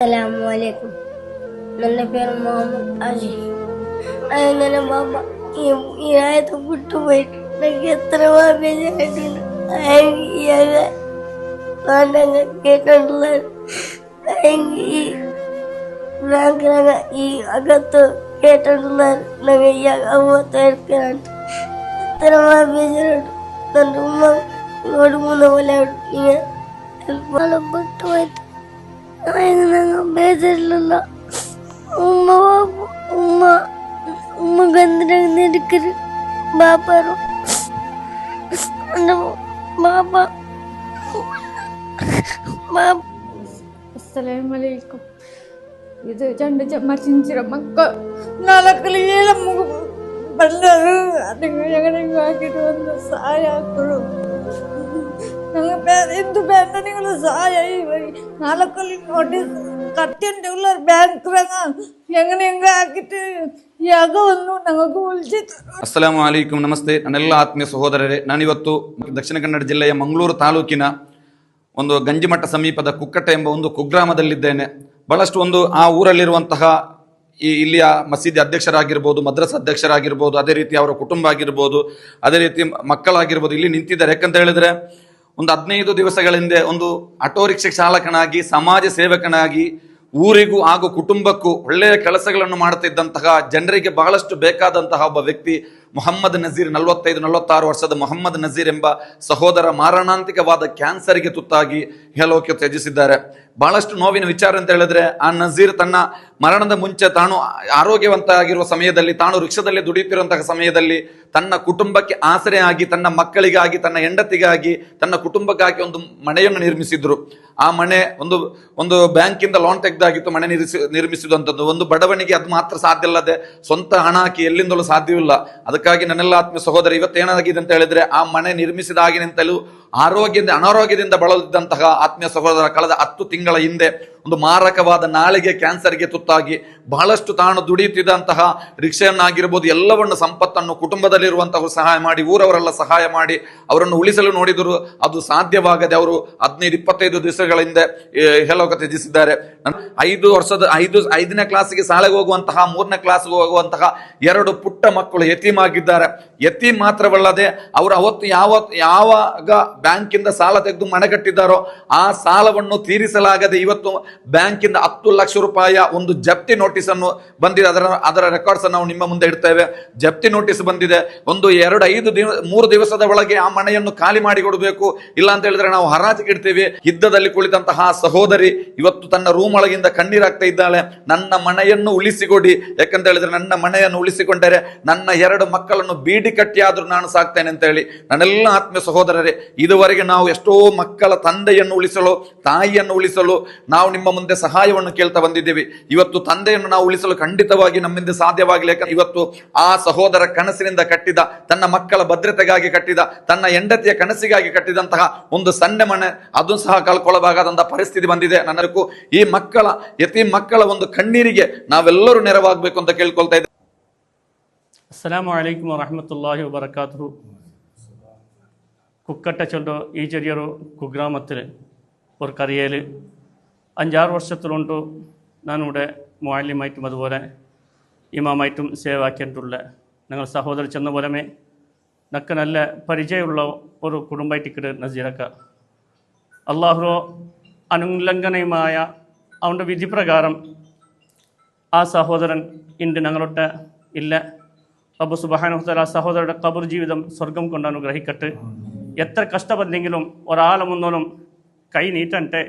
Assalamualaikum. ನನ್ನ పేరు ಮೊಹಮ್ಮದ್ ಆಜಿಫ್. അങ്ങനെ ബാബ ഈ ആയത്ത് വിട്ടുപോയി എനിക്ക് എത്ര വേദനയുണ്ട്. ഈ കേട്ടിട്ടുള്ള ഈ റാങ്ക് ഈ അകത്ത് കേട്ടിട്ടുള്ള ഈ അവത്തേർക്കാണ് എത്ര വേദനയുണ്ട്. എൻ്റെ ഉമ്മ ഓടുന്ന പോലെ വിട്ടുപോയിട്ട് ಬೇಜಾರಿಲ್ಲ. ಉಮ್ಮಗಂದ್ರೆ ಇರುಕ್ಕಿರು ಬಾಪಾರು ಬಾಬಾ. ಅಸ್ಸಲಾಮಲೈಕುಂ. ಇದು ಚಂಡ ಮರ್ಚಿಂಚಿರ ಮಕ್ಕ ನಾಲ್ಕಲ್ಲಿ ಏಳ ಮಗು ಬಂದರು. ಅದಕ್ಕೆ ഞങ്ങൾ ആക്കിയിട്ട് ಒಂದು ಸಹಾಯ ಕೊಡು. എന്ത് വേണ്ട നിങ്ങൾ സഹായം. നാളെ നോട്ടീസ് കട്ടിൻ്റെ ഉള്ള ബാങ്ക് എങ്ങനെയെങ്കിലും ആക്കിയിട്ട് ഈ അകವನ್ನು ഞങ്ങൾക്ക് വിളിച്ചിട്ട്. ಅಸ್ಸಲಾಮು ಅಲೈಕುಂ. ನಮಸ್ತೆ ನನ್ನೆಲ್ಲ ಆತ್ಮೀಯ ಸಹೋದರರೇ. ನಾನಿವತ್ತು ದಕ್ಷಿಣ ಕನ್ನಡ ಜಿಲ್ಲೆಯ ಮಂಗಳೂರು ತಾಲೂಕಿನ ಒಂದು ಗಂಜಿಮಠ ಸಮೀಪದ ಕುಕ್ಕಟ್ಟೆ ಎಂಬ ಒಂದು ಕುಗ್ರಾಮದಲ್ಲಿದ್ದೇನೆ. ಬಹಳಷ್ಟು ಆ ಊರಲ್ಲಿರುವಂತಹ ಇಲ್ಲಿಯ ಮಸೀದಿ ಅಧ್ಯಕ್ಷರಾಗಿರ್ಬೋದು, ಮದ್ರಸ ಅಧ್ಯಕ್ಷರಾಗಿರ್ಬೋದು, ಅದೇ ರೀತಿ ಅವರ ಕುಟುಂಬ ಆಗಿರ್ಬೋದು, ಅದೇ ರೀತಿ ಮಕ್ಕಳಾಗಿರ್ಬೋದು ಇಲ್ಲಿ ನಿಂತಿದ್ದಾರೆ. ಯಾಕಂತ ಹೇಳಿದ್ರೆ ಒಂದು 15 ದಿವಸಗಳ ಹಿಂದೆ ಒಂದು ಆಟೋ ರಿಕ್ಷಾ ಚಾಲಕನಾಗಿ, ಸಮಾಜ ಸೇವಕನಾಗಿ ಊರಿಗೂ ಹಾಗೂ ಕುಟುಂಬಕ್ಕೂ ಒಳ್ಳೆಯ ಕೆಲಸಗಳನ್ನು ಮಾಡುತ್ತಿದ್ದಂತಹ ಜನರಿಗೆ ಬಹಳಷ್ಟು ಬೇಕಾದಂತಹ ಒಬ್ಬ ವ್ಯಕ್ತಿ ಮೊಹಮ್ಮದ್ ನಜೀರ್, 45-46 ವರ್ಷದ ಮೊಹಮ್ಮದ್ ನಜೀರ್ ಎಂಬ ಸಹೋದರ ಮಾರಣಾಂತಿಕವಾದ ಕ್ಯಾನ್ಸರ್ಗೆ ತುತ್ತಾಗಿ ಇಹಲೋಕ ತ್ಯಜಿಸಿದ್ದಾರೆ. ಬಹಳಷ್ಟು ನೋವಿನ ವಿಚಾರ ಅಂತ ಹೇಳಿದ್ರೆ, ಆ ನಜೀರ್ ತನ್ನ ಮರಣದ ಮುಂಚೆ ತಾನು ಆರೋಗ್ಯವಂತ ಆಗಿರುವ ಸಮಯದಲ್ಲಿ, ತಾನು ರಿಕ್ಷಾದಲ್ಲಿ ದುಡಿಯುತ್ತಿರುವಂತಹ ಸಮಯದಲ್ಲಿ ತನ್ನ ಕುಟುಂಬಕ್ಕೆ ಆಸರೆ ಆಗಿ, ತನ್ನ ಮಕ್ಕಳಿಗಾಗಿ, ತನ್ನ ಹೆಂಡತಿಗಾಗಿ, ತನ್ನ ಕುಟುಂಬಕ್ಕಾಗಿ ಒಂದು ಮನೆಯನ್ನು ನಿರ್ಮಿಸಿದ್ರು. ಆ ಮನೆ ಒಂದು ಬ್ಯಾಂಕಿಂದ ಲೋನ್ ತೆಗೆದಾಗಿತ್ತು ಮನೆ ನಿರ್ಮಿಸಿದಂಥದ್ದು. ಒಂದು ಬಡವನಿಗೆ ಅದು ಮಾತ್ರ ಸಾಧ್ಯ ಅಲ್ಲದೆ ಸ್ವಂತ ಹಣ ಹಾಕಿ ಎಲ್ಲಿಂದಲೂ ಸಾಧ್ಯವಿಲ್ಲ. ಅದಕ್ಕಾಗಿ ನನ್ನೆಲ್ಲ ಆತ್ಮೀಯ ಸಹೋದರ, ಇವತ್ತೇನಾಗಿದೆ ಅಂತ ಹೇಳಿದ್ರೆ, ಆ ಮನೆ ನಿರ್ಮಿಸಿದಾಗಿನಿಂತಲೂ ಅನಾರೋಗ್ಯದಿಂದ ಬಳಲಿದ್ದಂತಹ ಆತ್ಮೀಯ ಸಹೋದರ ಕಳೆದ 10 ತಿಂಗಳ ಹಿಂದೆ ಒಂದು ಮಾರಕವಾದ ನಾಳೆಗೆ ಕ್ಯಾನ್ಸರ್ಗೆ ತುತ್ತಾಗಿ ಬಹಳಷ್ಟು ತಾನು ದುಡಿಯುತ್ತಿದ್ದಂತಹ ರಿಕ್ಷೆಯನ್ನಾಗಿರ್ಬೋದು, ಎಲ್ಲವನ್ನು ಸಂಪತ್ತನ್ನು ಕುಟುಂಬದಲ್ಲಿರುವಂತಹ ಸಹಾಯ ಮಾಡಿ, ಊರವರೆಲ್ಲ ಸಹಾಯ ಮಾಡಿ ಅವರನ್ನು ಉಳಿಸಲು ನೋಡಿದರು. ಅದು ಸಾಧ್ಯವಾಗದೆ ಅವರು 15-25 ದಿವಸಗಳ ಹಿಂದೆ ಇಹಲೋಕ ತ್ಯಜಿಸಿದ್ದಾರೆ. 5ನೇ ಕ್ಲಾಸಿಗೆ ಶಾಲೆಗೆ ಹೋಗುವಂತಹ, 3ನೇ ಕ್ಲಾಸ್ಗೆ ಹೋಗುವಂತಹ 2 ಪುಟ್ಟ ಮಕ್ಕಳು ಯತೀಮಾಗಿದ್ದಾರೆ. ಯತೀಮ್ ಮಾತ್ರವಲ್ಲದೆ ಅವರು ಅವತ್ತು ಯಾವಾಗ ಬ್ಯಾಂಕಿಂದ ಸಾಲ ತೆಗೆದು ಮನೆ ಕಟ್ಟಿದ್ದಾರೋ ಆ ಸಾಲವನ್ನು ತೀರಿಸಲಾಗದೆ ಇವತ್ತು ಬ್ಯಾಂಕಿಂದ 10 ಲಕ್ಷ ರೂಪಾಯಿಯ ಒಂದು ಜಪ್ತಿ ನೋಟಿಸ್ ಅನ್ನು ಬಂದಿದೆ. ಅದರ ರೆಕಾರ್ಡ್ಸ್ ನಾವು ನಿಮ್ಮ ಮುಂದೆ ಇಡ್ತೇವೆ. ಜಪ್ತಿ ನೋಟಿಸ್ ಬಂದಿದೆ. 3 ದಿವಸದ ಒಳಗೆ ಆ ಮನೆಯನ್ನು ಖಾಲಿ ಮಾಡಿ ಕೊಡಬೇಕು, ಇಲ್ಲ ಅಂತ ಹೇಳಿದ್ರೆ ನಾವು ಹರಾಜಿಗೆ ಇಡ್ತೇವೆ. ಯುದ್ಧದಲ್ಲಿ ಕುಳಿತಂತಹ ಸಹೋದರಿ ಇವತ್ತು ತನ್ನ ರೂಮ್ ಒಳಗಿಂದ ಕಣ್ಣೀರಾಗ್ತಾ ಇದ್ದಾಳೆ. ನನ್ನ ಮನೆಯನ್ನು ಉಳಿಸಿಕೊಡಿ, ಯಾಕಂತ ಹೇಳಿದ್ರೆ ನನ್ನ ಮನೆಯನ್ನು ಉಳಿಸಿಕೊಂಡರೆ ನನ್ನ 2 ಮಕ್ಕಳನ್ನು ಬೀಡಿ ಕಟ್ಟಿ ಆದ್ರೂ ನಾನು ಸಾಕ್ತೇನೆ ಅಂತ ಹೇಳಿ. ನನ್ನೆಲ್ಲ ಆತ್ಮೀಯ ಸಹೋದರರೇ, ಇದುವರೆಗೆ ನಾವು ಎಷ್ಟೋ ಮಕ್ಕಳ ತಂದೆಯನ್ನು ಉಳಿಸಲು, ತಾಯಿಯನ್ನು ಉಳಿಸಲು ನಾವು ನಿಮ್ಮ ಮುಂದೆ ಸಹಾಯವನ್ನು ಕೇಳ್ತಾ ಬಂದಿದ್ದೇವೆ. ಇವತ್ತು ತಂದೆಯನ್ನು ನಾವು ಉಳಿಸಲು ಖಂಡಿತವಾಗಿ ನಮ್ಮಿಂದ ಸಾಧ್ಯವಾಗಲಿ. ಇವತ್ತು ಆ ಸಹೋದರ ಕನಸಿನಿಂದ ಕಟ್ಟಿದ, ತನ್ನ ಮಕ್ಕಳ ಭದ್ರತೆಗಾಗಿ ಕಟ್ಟಿದ, ತನ್ನ ಹೆಂಡತಿಯ ಕನಸಿಗಾಗಿ ಕಟ್ಟಿದಂತಹ ಒಂದು ಸಣ್ಣ ಮನೆ ಅದು ಸಹ ಕಳ್ಕೊಳ್ಳಬೇಕಾದಂತಹ ಪರಿಸ್ಥಿತಿ ಬಂದಿದೆ. ನನಗೂ ಈ ಯತೀಮ್ ಮಕ್ಕಳ ಒಂದು ಕಣ್ಣೀರಿಗೆ ನಾವೆಲ್ಲರೂ ನೆರವಾಗಬೇಕು ಅಂತ ಕೇಳ್ಕೊಳ್ತಾ ಇದ್ದೇವೆ. അസ്സലാമു അലൈക്കും വറഹ്മത്തുള്ളാഹി വബറകാതുഹു. കുക്കട്ട ചൊല്ലോ ഈ ചെറിയൊരു കുഗ്രാമത്തിൽ ഒരു കറിയയിൽ 5-6 വർഷത്തിലുണ്ട് ഞാനിവിടെ മുഅല്ലിമായിട്ടും അതുപോലെ ഇമാമായിട്ടും സേവാക്കിയിട്ടുള്ള ഞങ്ങൾ സഹോദരൻ ചെന്ന പോലമേ നക്ക് നല്ല പരിചയമുള്ള ഒരു കുടുംബമായിട്ട് നസീറക്ക. അള്ളാഹു അനുലംഘനയുമായ അവൻ്റെ വിധി പ്രകാരം ആ സഹോദരൻ ഇന്ന് ഞങ്ങളുടെ ഇല്ല. റബ്ബ് സുബ്ഹാനഹു വ തആല ആ സഹോദരയുടെ ഖബർ ജീവിതം സ്വർഗം കൊണ്ട് അനുഗ്രഹിക്കട്ടെ. എത്ര കഷ്ടപ്പെട്ടെങ്കിലും ഒരാളെ മുന്നോലും കൈ നീട്ടട്ടെ.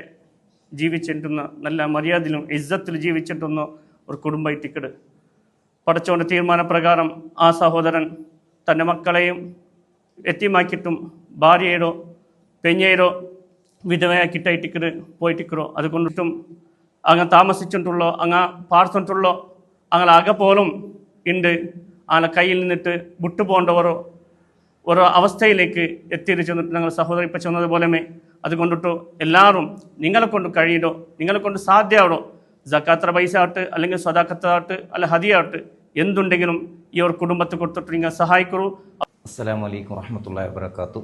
ജീവിച്ചിട്ടുന്ന നല്ല മര്യാദയിലും ഇസ്സത്തിൽ ജീവിച്ചിട്ടുന്ന ഒരു കുടുംബമായിട്ട് പടച്ചവൻ്റെ തീരുമാനപ്രകാരം ആ സഹോദരൻ തൻ്റെ മക്കളെയും എത്തിമാക്കിയിട്ടും ഭാര്യയുടെ പെഞ്ഞേരോ വിധവയാക്കിയിട്ടായിട്ട് പോയിട്ടിക്കറോ അതുകൊണ്ടിട്ടും അങ്ങ് താമസിച്ചിട്ടുള്ളോ അങ്ങ് പാർത്തിട്ടുള്ളോ അങ്ങനെ ആകെ പോലും ഉണ്ട് ആളെ കയ്യിൽ നിന്നിട്ട് വിട്ടുപോകേണ്ടവരോ ഓരോ അവസ്ഥയിലേക്ക് എത്തിയിരിച്ചെന്നിട്ട് ഞങ്ങൾ സഹോദരി ഇപ്പം ചെന്നതുപോലെ അതുകൊണ്ടിട്ട് എല്ലാവരും നിങ്ങളെ കൊണ്ട് കഴിയടോ, നിങ്ങളെ കൊണ്ട് സാധ്യമാവടോ, ജക്കാത്ര പൈസ ആവട്ടെ, അല്ലെങ്കിൽ സ്വദാക്കത്താവട്ടെ, അല്ല ഹദിയാവട്ടെ, എന്തുണ്ടെങ്കിലും ഈ ഒരു കുടുംബത്തെ കൊടുത്തിട്ട് നിങ്ങൾ സഹായിക്കൂ. അസ്സലാമു അലൈക്കും വറഹ്മത്തുള്ളാഹി വബറകാതുഹു.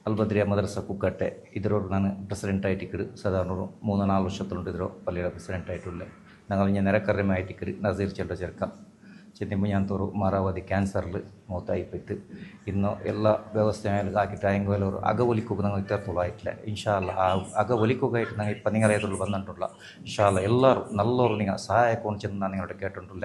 അൽബദ്രിയ മദ്രസ കുക്കട്ടെ ഇതിലൊരു ഞാൻ പ്രസിഡൻ്റായിട്ടിക്കട് സാധാരണ ഒരു 3-4 വർഷത്തിലുണ്ട് ഇതിലോ പള്ളിയുടെ പ്രസിഡൻ്റായിട്ടുള്ള ഞങ്ങൾ ഞാൻ നിരക്കരമായിട്ടിക്കട് നസീർ ചെണ്ട ചെറുക്ക ചെന്നിമ്പോൾ ഞാൻ തോറും മാറാവതി ಕ್ಯಾನ್ಸರ್ಲು ಮೂತಾಯಿಪತ್ತು ಇನ್ನು ಎಲ್ಲ ವ್ಯವಸ್ಥೆ ಮೇಲೆ ಹಾಕಿಟ್ಟು ಹೆಂಗೆಲ್ಲವರು ಅಗವಲಿಕೋಗಿ ನಂಗೆ ಇತ್ತರ್ತಲ್ಲ ಆಯ್ತಲೆ ಇನ್ಶಾಲ್ಲ ಆ ಅಗವಲಿಕೋಗಾയിട്ട് ನಂಗೆ 15 ನಿಂಗೆ 5 ಬಂದಂಟುಲ್ಲ ಇನ್ಶಾಲ್ಲ ಎಲ್ಲರೂ ನಲ್ಲವರು ನಿಂಗೆ ಸಹಾಯ ಕೊಂಡು ಚೆಂದ ನಾನು ನಿങ്ങളുടെ കേട്ടിട്ടുള്ള